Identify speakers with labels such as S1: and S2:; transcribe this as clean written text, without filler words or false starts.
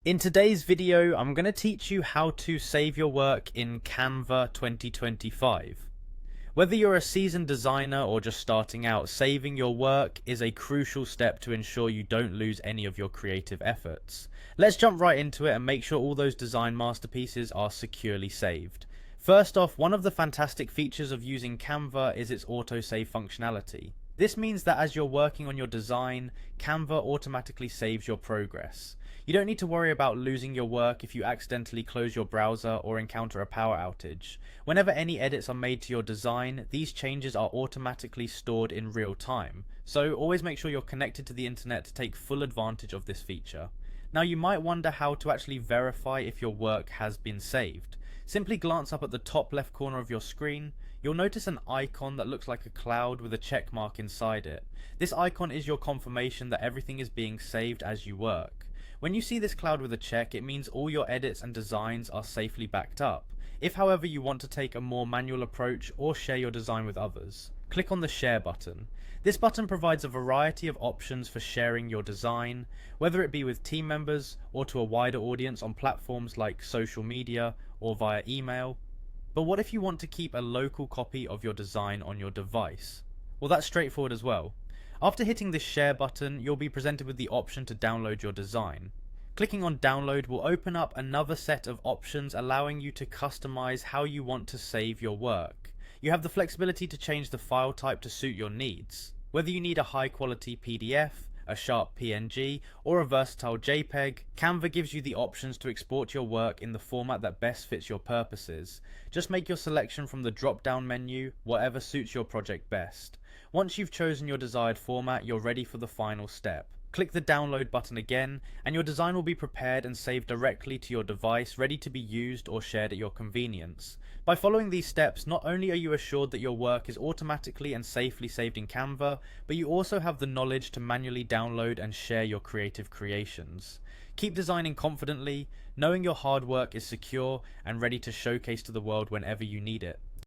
S1: In today's video, I'm going to teach you how to save your work in Canva 2025. Whether you're a seasoned designer or just starting out, saving your work is a crucial step to ensure you don't lose any of your creative efforts. Let's jump right into it and make sure all those design masterpieces are securely saved. First off, one of the fantastic features of using Canva is its autosave functionality. This means that as you're working on your design, Canva automatically saves your progress. You don't need to worry about losing your work if you accidentally close your browser or encounter a power outage. Whenever any edits are made to your design, these changes are automatically stored in real time. So always make sure you're connected to the internet to take full advantage of this feature. Now you might wonder how to actually verify if your work has been saved. Simply glance up at the top left corner of your screen. You'll notice an icon that looks like a cloud with a check mark inside it. This icon is your confirmation that everything is being saved as you work. When you see this cloud with a check, it means all your edits and designs are safely backed up. If however you want to take a more manual approach or share your design with others, click on the share button. This button provides a variety of options for sharing your design, whether it be with team members or to a wider audience on platforms like social media or via email. But what if you want to keep a local copy of your design on your device? Well, that's straightforward as well. After hitting this share button, you'll be presented with the option to download your design. Clicking on download will open up another set of options allowing you to customize how you want to save your work. You have the flexibility to change the file type to suit your needs. Whether you need a high quality PDF, a sharp PNG, or a versatile JPEG, Canva gives you the options to export your work in the format that best fits your purposes. Just make your selection from the drop-down menu, whatever suits your project best. Once you've chosen your desired format, you're ready for the final step. Click the download button again, and your design will be prepared and saved directly to your device, ready to be used or shared at your convenience. By following these steps, not only are you assured that your work is automatically and safely saved in Canva, but you also have the knowledge to manually download and share your creative creations. Keep designing confidently, knowing your hard work is secure and ready to showcase to the world whenever you need it.